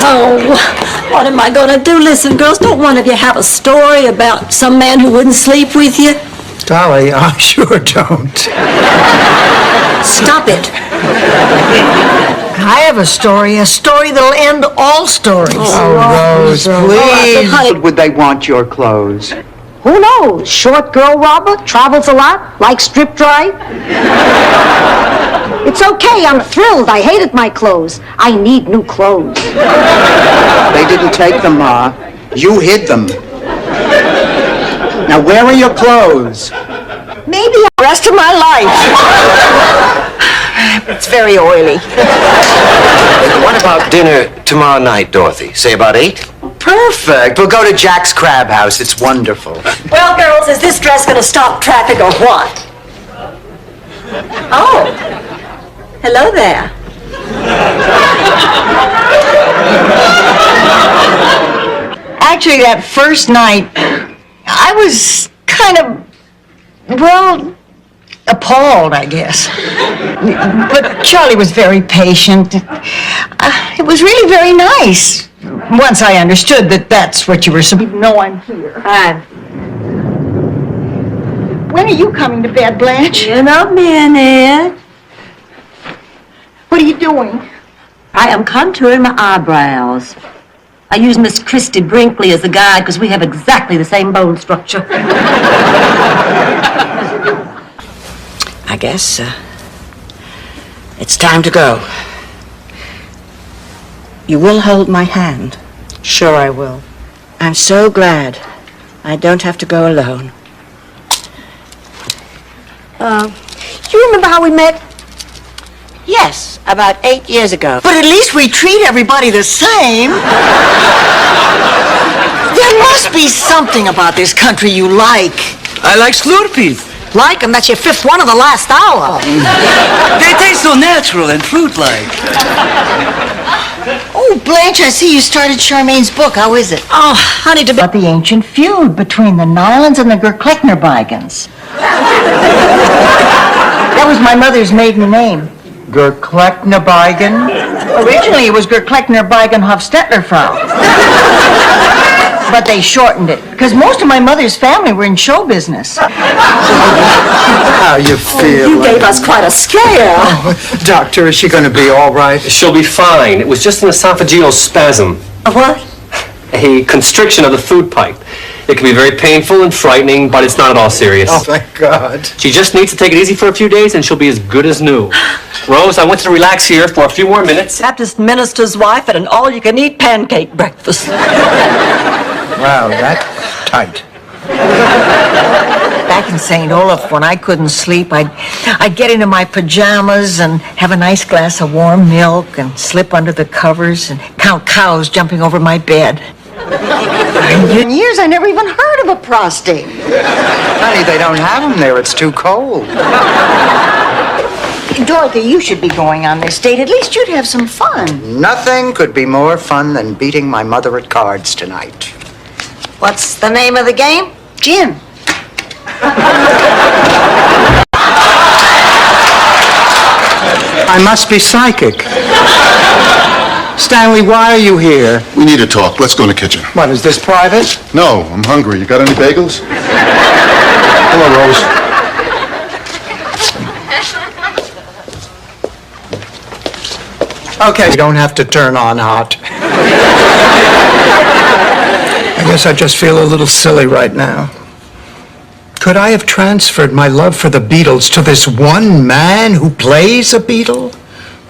Oh, what am I going to do? Listen, girls, don't one of you have a story about some man who wouldn't sleep with you? Dolly, I sure don't. Stop it. I have a story that'll end all stories. Oh, Rose, please. Honey. Would they want your clothes? Who knows? Short girl robber, travels a lot, likes strip drive. It's okay, I'm thrilled. I hated my clothes. I need new clothes. They didn't take them, Ma. You hid them. Now, where are your clothes? Maybe the rest of my life. It's very oily. What about dinner tomorrow night, Dorothy? Say about 8? Perfect. We'll go to Jack's Crab House. It's wonderful. Well, girls, is this dress gonna stop traffic or what? Oh, hello there. Actually, that first night, I was kind of, well, appalled, I guess. But Charlie was very patient. It was really very nice. Once I understood that that's what you were supposed to know I'm here. Fine. When are you coming to bed, Blanche? In a minute. What are you doing? I am contouring my eyebrows. I use Miss Christy Brinkley as a guide because we have exactly the same bone structure. I guess it's time to go. You will hold my hand? Sure I will. I'm so glad I don't have to go alone. You remember how we met? Yes, about 8 years ago. But at least we treat everybody the same. There must be something about this country you like. I like Slurpees. Like him, that's your fifth one of the last hour. They taste so natural and fruit-like. Oh, Blanche, I see you started Charmaine's book. How is it? Oh, honey, About the ancient feud between the Nylans and the Gerklechnerbeigens. That was my mother's maiden name. Gerklechnerbeigen? Originally, it was Gerklechnerbeigen-Hofstetlerfrau. But they shortened it, because most of my mother's family were in show business. How you feel? You gave us quite a scare. Oh, doctor, is she going to be all right? She'll be fine. It was just an esophageal spasm. A what? A constriction of the food pipe. It can be very painful and frightening, but it's not at all serious. Oh, thank God. She just needs to take it easy for a few days and she'll be as good as new. Rose, I want you to relax here for a few more minutes. Baptist minister's wife at an all-you-can-eat pancake breakfast. Wow, that's tight. Back in St. Olaf, when I couldn't sleep, I'd get into my pajamas and have a nice glass of warm milk and slip under the covers and count cows jumping over my bed. In years, I never even heard of a prostate. Honey, they don't have them there. It's too cold. Dorothy, you should be going on this date. At least you'd have some fun. Nothing could be more fun than beating my mother at cards tonight. What's the name of the game? Gin. I must be psychic. Stanley, why are you here? We need to talk. Let's go in the kitchen. What, is this private? No, I'm hungry. You got any bagels? Hello, Rose. Okay, you don't have to turn on hot. I guess I just feel a little silly right now. Could I have transferred my love for the Beatles to this one man who plays a Beatle?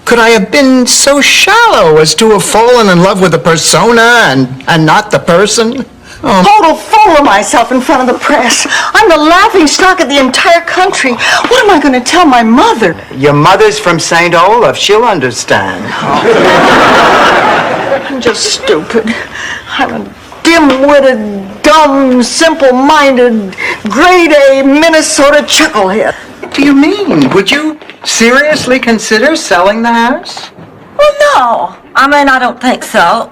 Could I have been so shallow as to have fallen in love with the persona and not the person? Oh. Total fool of myself in front of the press. I'm the laughing stock of the entire country. What am I going to tell my mother? Your mother's from St. Olaf. She'll understand. I'm just stupid. I'm a dim-witted, dumb, simple-minded, grade-A Minnesota chucklehead. What do you mean? Would you seriously consider selling the house? Well, no. I mean, I don't think so.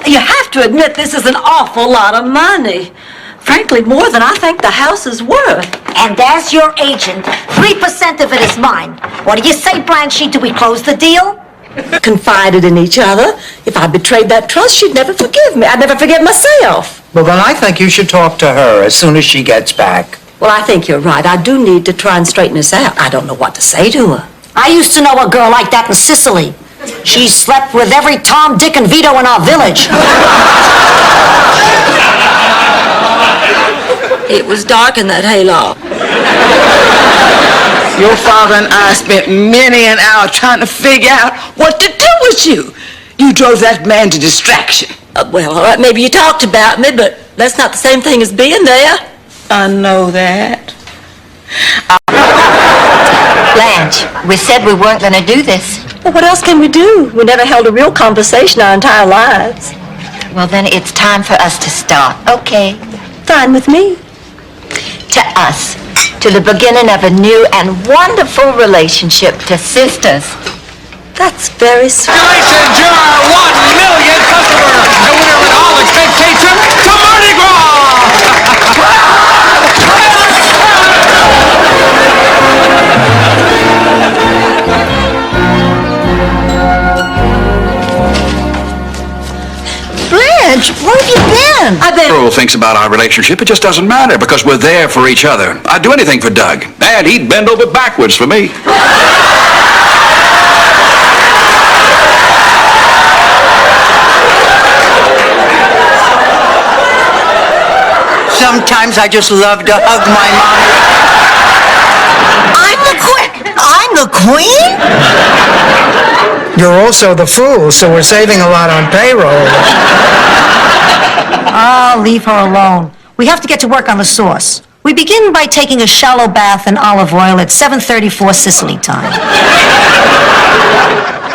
You have to admit this is an awful lot of money. Frankly, more than I think the house is worth. And as your agent, 3% of it is mine. What do you say, Blanche? Do we close the deal? Confided in each other. If I betrayed that trust, she'd never forgive me. I'd never forgive myself. Well, then I think you should talk to her as soon as she gets back. Well, I think you're right. I do need to try and straighten this out. I don't know what to say to her. I used to know a girl like that in Sicily. She slept with every Tom, Dick, and Vito in our village. It was dark in that hayloft. Your father and I spent many an hour trying to figure out what to do with you. You drove that man to distraction. Well, all right, maybe you talked about me, but that's not the same thing as being there. I know that. Blanche, we said we weren't going to do this. Well, what else can we do? We never held a real conversation our entire lives. Well, then it's time for us to start. Okay. Fine with me. To us. To the beginning of a new and wonderful relationship to sisters. That's very sweet. Congratulations, you're our 1 millionth customer! And winner with all expectation to Mardi Gras! Blanche, where have you been? I've been... Earl thinks about our relationship, it just doesn't matter because we're there for each other. I'd do anything for Doug, and he'd bend over backwards for me. Sometimes I just love to hug my mom. I'm the queen? You're also the fool, so we're saving a lot on payroll. Oh, leave her alone. We have to get to work on the sauce. We begin by taking a shallow bath in olive oil at 7:34 Sicily time.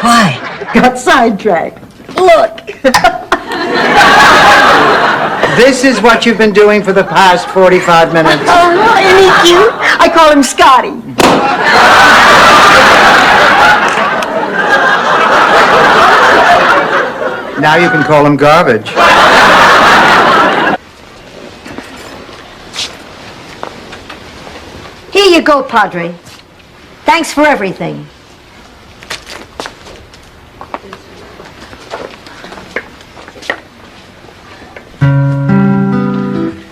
Why? Got sidetracked. Look. This is what you've been doing for the past 45 minutes. Oh, isn't he cute? I call him Scotty. Now you can call him garbage. Here you go, Padre. Thanks for everything.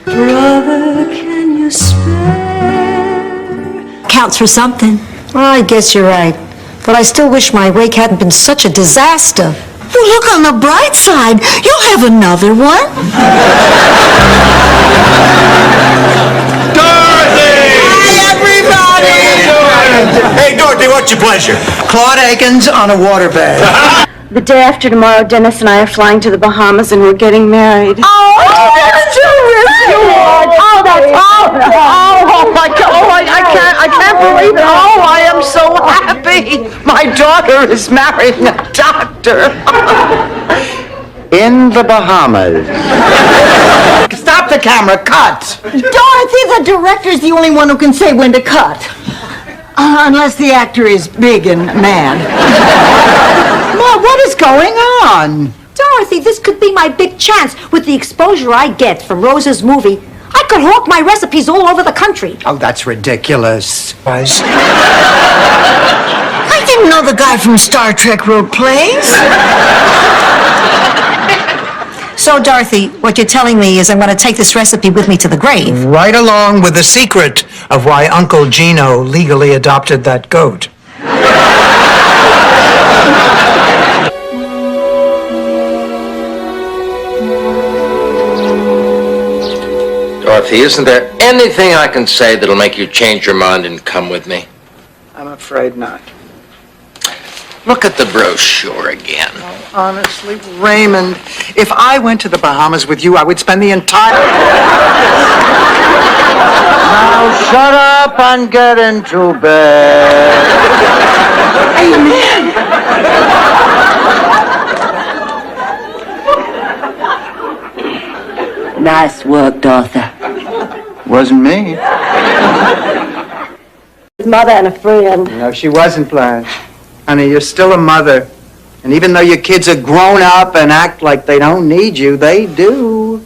Brother, can you spare? Counts for something. I guess you're right. But I still wish my wake hadn't been such a disaster. Well, look on the bright side. You'll have another one. Dorothy! Hi, everybody! Hey, Dorothy, what's your pleasure? Claude Akins on a waterbed. The day after tomorrow, Dennis and I are flying to the Bahamas and we're getting married. Oh, that's terrific! Oh, that's oh my God! Oh, I can't believe it! Oh, I am so happy! My daughter is marrying a doctor. In the Bahamas. Stop the camera, cut! Dorothy, the director's the only one who can say when to cut. Unless the actor is big and mad. Ma, what is going on? Dorothy, this could be my big chance. With the exposure I get from Rosa's movie, I could hawk my recipes all over the country. Oh, that's ridiculous. I didn't know the guy from Star Trek wrote plays. So, Dorothy, what you're telling me is I'm going to take this recipe with me to the grave. Right along with the secret of why Uncle Gino legally adopted that goat. Dorothy, isn't there anything I can say that'll make you change your mind and come with me? I'm afraid not. Look at the brochure again. Oh, honestly, Raymond, if I went to the Bahamas with you, I would spend the entire... Now shut up and get into bed. Amen. Nice work, Dorothy. Wasn't me. Mother and a friend. No, she wasn't, Blanche. Honey, you're still a mother. And even though your kids are grown up and act like they don't need you, they do.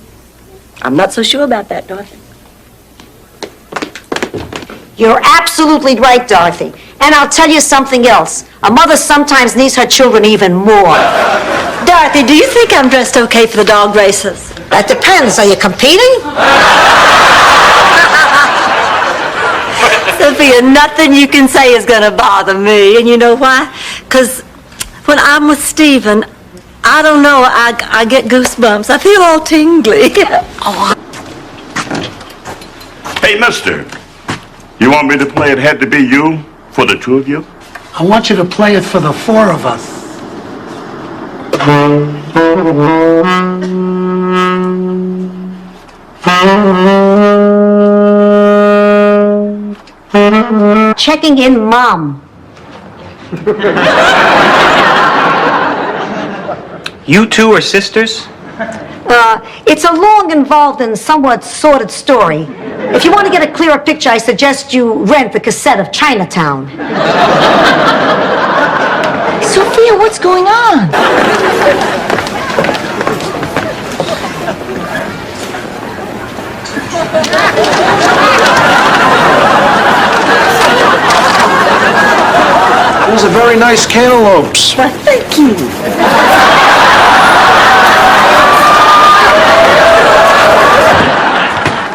I'm not so sure about that, Dorothy. You're absolutely right, Dorothy. And I'll tell you something else. A mother sometimes needs her children even more. Dorothy, do you think I'm dressed okay for the dog races? That depends. Are you competing? Sophia, nothing you can say is going to bother me. And you know why? Because when I'm with Stephen, I don't know, I get goosebumps. I feel all tingly. Hey, mister, you want me to play It Had to Be You? For the two of you? I want you to play it for the four of us. Checking in, Mom. You two are sisters? It's a long, involved, and somewhat sordid story. If you want to get a clearer picture, I suggest you rent the cassette of Chinatown. Sophia, what's going on? Those are very nice cantaloupes. Well, thank you.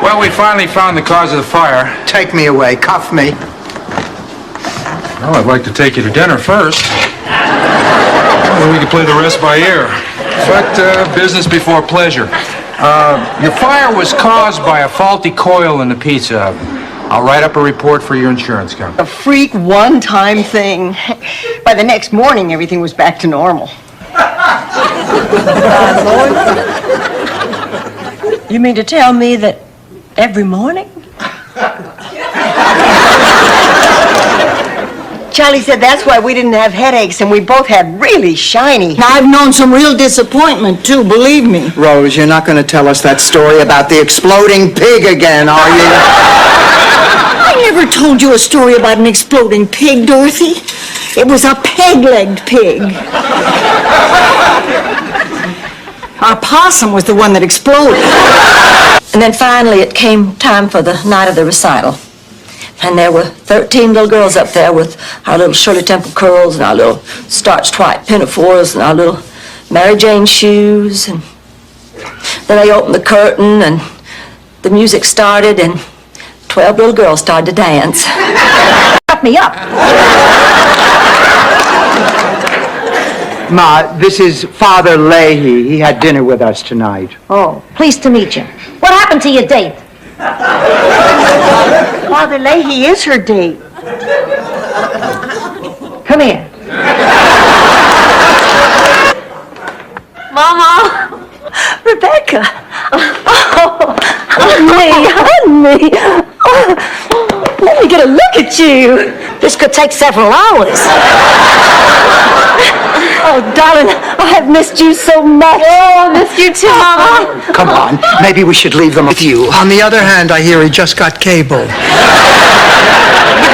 Well, we finally found the cause of the fire. Take me away. Cuff me. Well, I'd like to take you to dinner first. Then we can play the rest by ear. But business before pleasure. Your fire was caused by a faulty coil in the pizza oven. I'll write up a report for your insurance company. A freak one-time thing. By the next morning, everything was back to normal. You mean to tell me that every morning? Charlie said that's why we didn't have headaches, and we both had really shiny. Now, I've known some real disappointment, too, believe me. Rose, you're not going to tell us that story about the exploding pig again, are you? I never told you a story about an exploding pig, Dorothy. It was a peg-legged pig. Our possum was the one that exploded. And then finally it came time for the night of the recital. And there were 13 little girls up there with our little Shirley Temple curls and our little starched white pinafores and our little Mary Jane shoes. And then they opened the curtain and the music started and 12 little girls started to dance. Shut me up. Ma, this is Father Leahy. He had dinner with us tonight. Oh, pleased to meet you. What happened to your date? Father Leahy is her date. Come here. Mama! Rebecca! Oh, honey! Oh, let me get a look at you. This could take several hours. Oh, darling, I have missed you so much. Oh, I missed you too, Mama. Come on, maybe we should leave them with you. On the other hand, I hear he just got cable.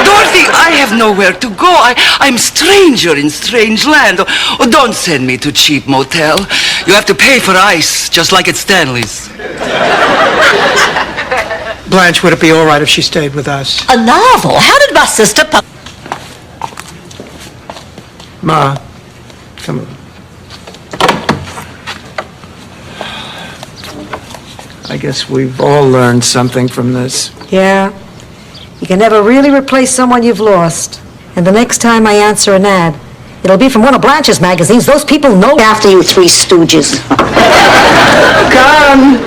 Dorothy, I have nowhere to go. I'm stranger in strange land. Oh, don't send me to cheap motel. You have to pay for ice, just like at Stanley's. Blanche, would it be all right if she stayed with us? A novel? How did my sister... Ma, come on. I guess we've all learned something from this. Yeah. You can never really replace someone you've lost. And the next time I answer an ad, it'll be from one of Blanche's magazines. Those people know after you three stooges. Come!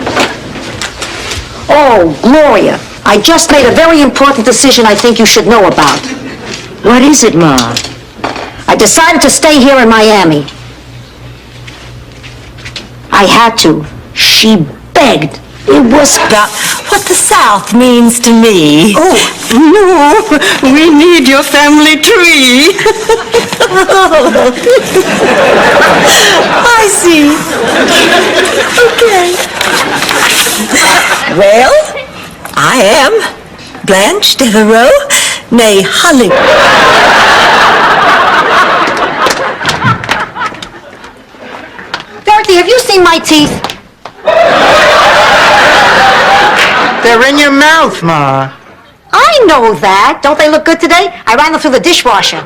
Oh, Gloria, I just made a very important decision I think you should know about. What is it, Ma? I decided to stay here in Miami. I had to. She begged. It was About what the South means to me. Oh, no, we need your family tree. I see. Okay. Well, I am Blanche Devereaux, née Holly. Dorothy, have you seen my teeth? They're in your mouth, Ma. I know that. Don't they look good today? I ran them through the dishwasher.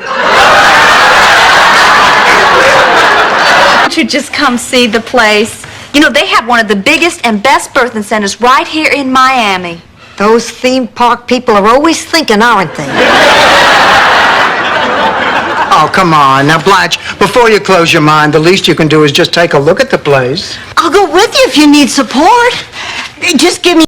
Won't you just come see the place? You know, they have one of the biggest and best birthing centers right here in Miami. Those theme park people are always thinking, aren't they? Oh, come on. Now, Blanche, before you close your mind, the least you can do is just take a look at the place. I'll go with you if you need support. Just give me...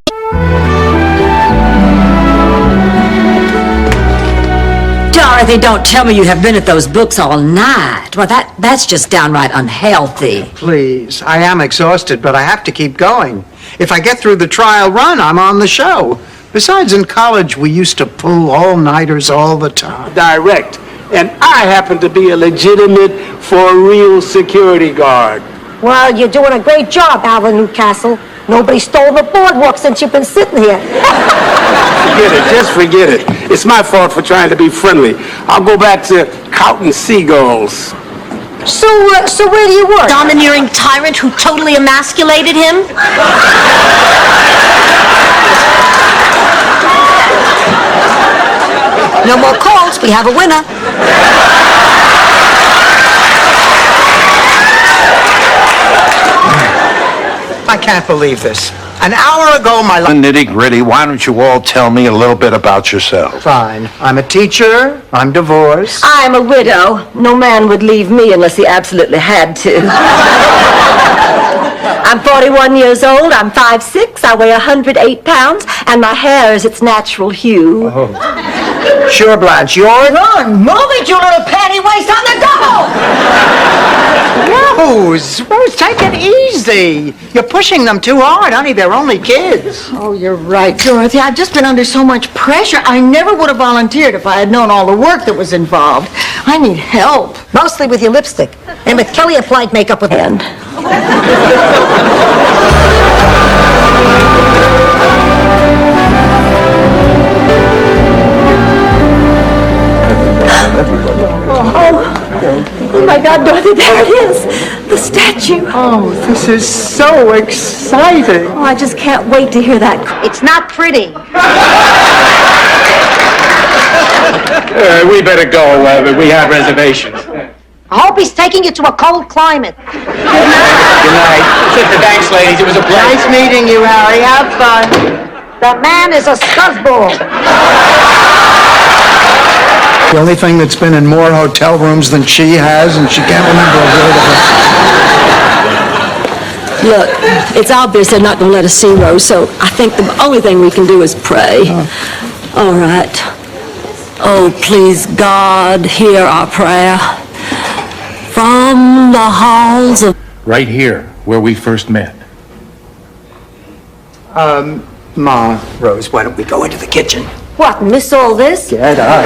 Darling, Dorothy, don't tell me you have been at those books all night. Well, that's just downright unhealthy. Please, I am exhausted, but I have to keep going. If I get through the trial run, I'm on the show. Besides, in college, we used to pull all-nighters all the time. Direct. And I happen to be a legitimate, for-real security guard. Well, you're doing a great job, Alvin Newcastle. Nobody stole the boardwalk since you've been sitting here. Forget it. Just forget it. It's my fault for trying to be friendly. I'll go back to counting seagulls. So where do you work? Domineering tyrant who totally emasculated him? No more calls. We have a winner. I can't believe this. An hour ago, my life... Nitty-gritty, why don't you all tell me a little bit about yourself? Fine. I'm a teacher. I'm divorced. I'm a widow. No man would leave me unless he absolutely had to. I'm 41 years old. I'm 5'6". I weigh 108 pounds, and my hair is its natural hue. Sure, Blanche, you're... Run! Move it, you little panty waist on the double! Rose, take it easy. You're pushing them too hard, honey. They're only kids. Oh, you're right, Dorothy. I've just been under so much pressure. I never would have volunteered if I had known all the work that was involved. I need help. Mostly with your lipstick. And with Kelly applied makeup with hand. Oh my God, Dorothy, there it is. The statue. Oh, this is so exciting. Oh, I just can't wait to hear that. It's not pretty. We better go. We have reservations. I hope he's taking you to a cold climate. Good night. Thanks, ladies. It was a pleasure. Nice meeting you, Harry. Have fun. That man is a scuzzball. The only thing that's been in more hotel rooms than she has, and she can't remember a word of it. Look, it's obvious they're not going to let us see Rose, so I think the only thing we can do is pray. All right. Oh, please, God, hear our prayer. From the halls of... Right here, where we first met. Ma, Rose, why don't we go into the kitchen? What, miss all this? Get up.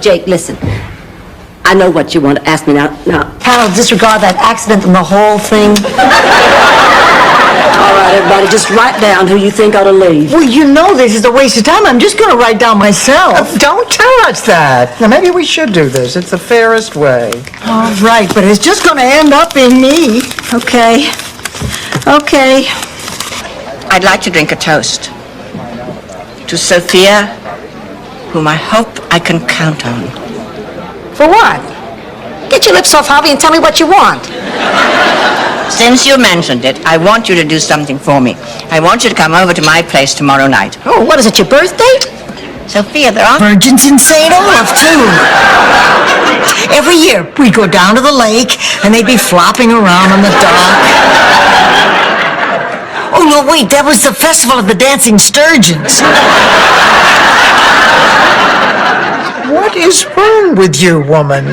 Jake, listen. I know what you want to ask me now. Carol, disregard that accident and the whole thing. All right, everybody, just write down who you think ought to leave. Well, you know this is a waste of time. I'm just going to write down myself. Don't tell us that. Now, maybe we should do this. It's the fairest way. All right, but it's just going to end up in me. Okay. I'd like to drink a toast to Sophia, whom I hope I can count on. For what? Get your lips off, Harvey, and tell me what you want. Since you mentioned it, I want you to do something for me. I want you to come over to my place tomorrow night. Oh, what is it, your birthday? Sophia, there are... Virgins in St. Olaf, too. Every year, we'd go down to the lake, and they'd be flopping around on the dock. Oh, no, wait, that was the Festival of the Dancing Sturgeons. What is wrong with you, woman?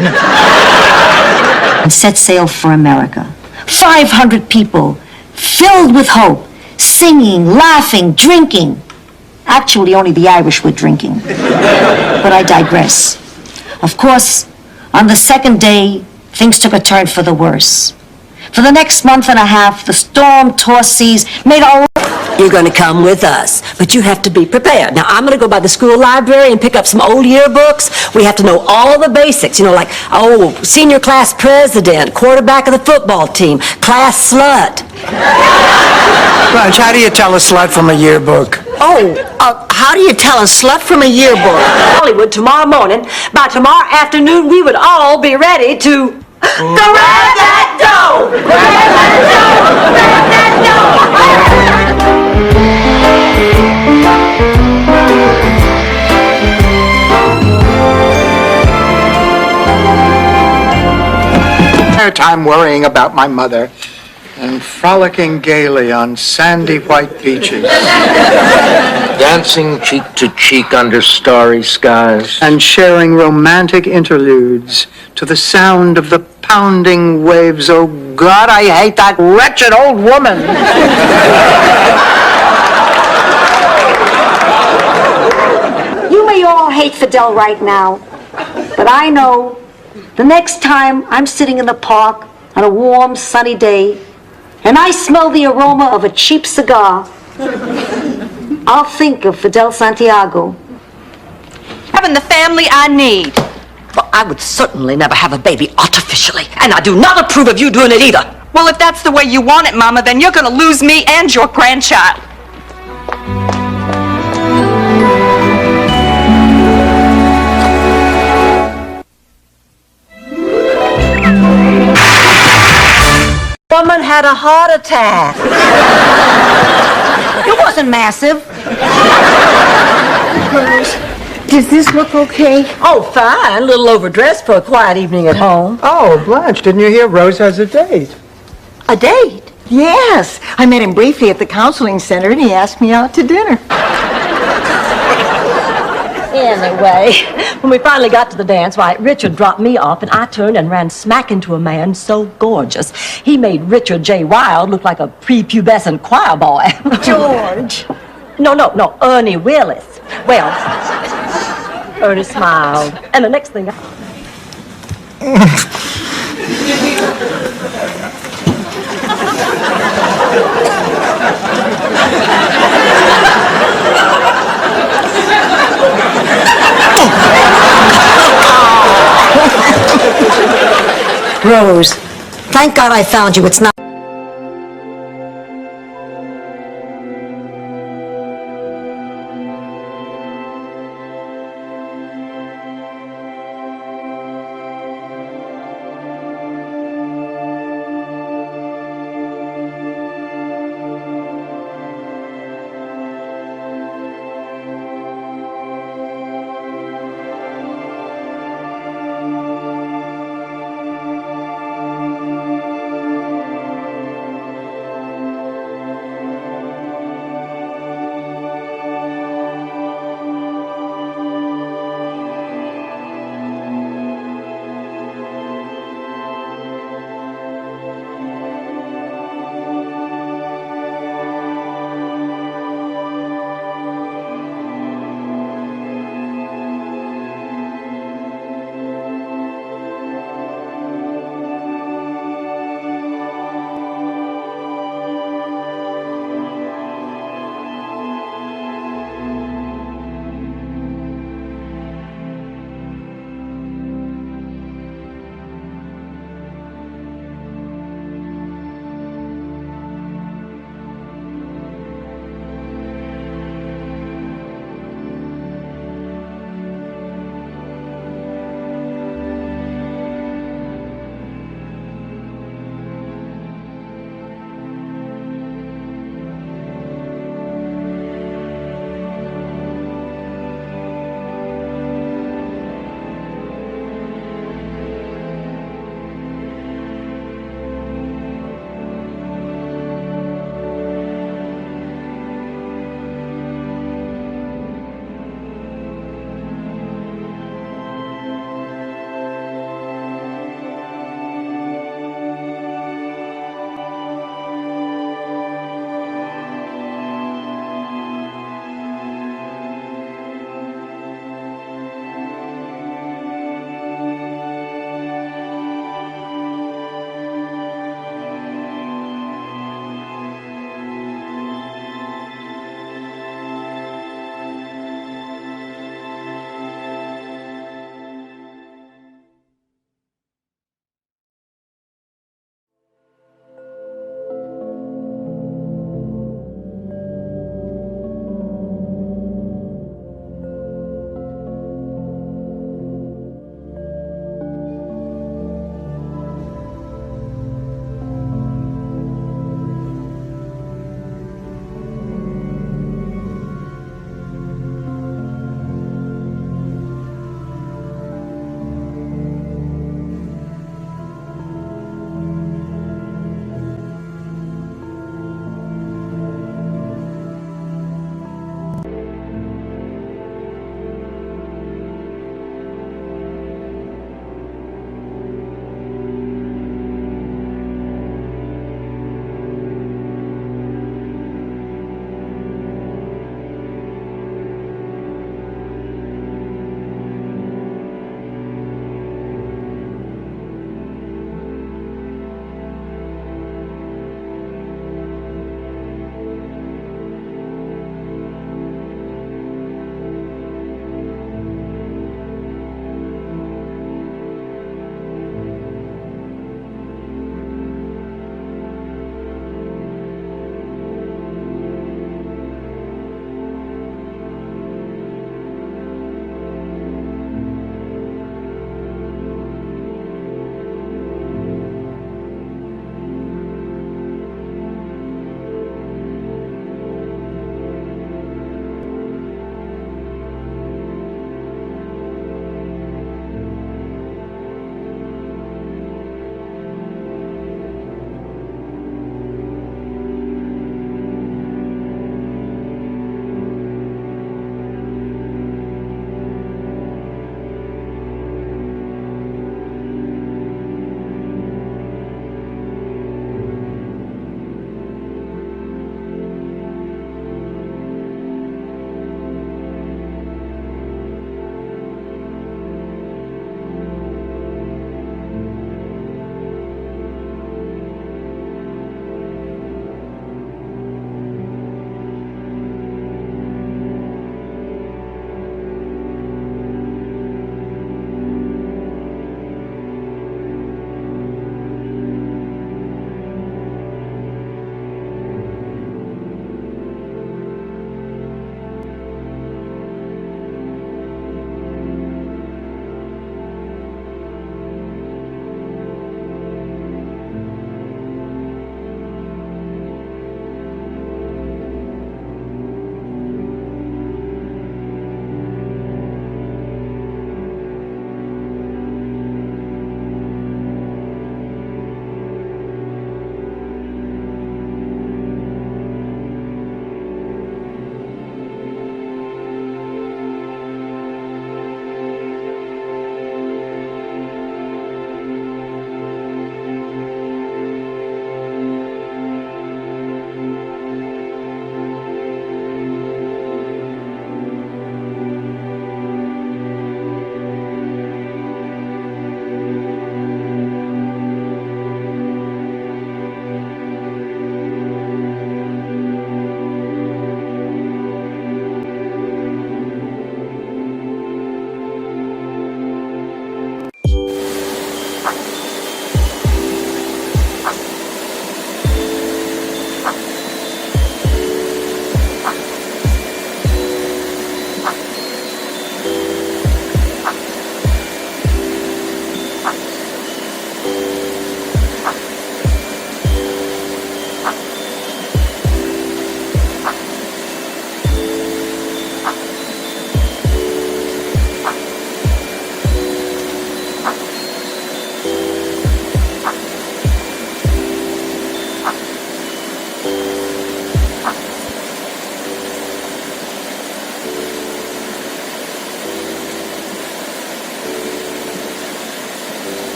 And set sail for America. 500 people, filled with hope, singing, laughing, drinking. Actually, only the Irish were drinking. But I digress. Of course, on the second day, things took a turn for the worse. For the next month and a half, the storm-tossed seas made all... You're going to come with us, but you have to be prepared. Now, I'm going to go by the school library and pick up some old yearbooks. We have to know all the basics, like, senior class president, quarterback of the football team, class slut. Blanche, how do you tell a slut from a yearbook? How do you tell a slut from a yearbook? Hollywood tomorrow morning. By tomorrow afternoon, we would all be ready to... Grab that dough! Grab that dough! Grab that Time worrying about my mother. and frolicking gaily on sandy white beaches. Dancing cheek to cheek under starry skies. And sharing romantic interludes to the sound of the pounding waves. Oh God, I hate that wretched old woman. You may all hate Fidel right now, but I know the next time I'm sitting in the park on a warm, sunny day, and I smell the aroma of a cheap cigar, I'll think of Fidel Santiago. Having the family I need. Well, I would certainly never have a baby artificially, and I do not approve of you doing it either. Well, if that's the way you want it, Mama, then you're gonna lose me and your grandchild. Woman had a heart attack. It wasn't massive. Does this look okay? Oh, fine. A little overdressed for a quiet evening at home. Oh, Blanche, didn't you hear Rose has a date? A date? Yes. I met him briefly at the counseling center and he asked me out to dinner. Anyway, when we finally got to the dance, why, Richard dropped me off and I turned and ran smack into a man so gorgeous. He made Richard J. Wilde look like a prepubescent choir boy. George. No, Ernie Willis. Well, Ernie smiled. And the next thing Rose, thank God I found you. It's not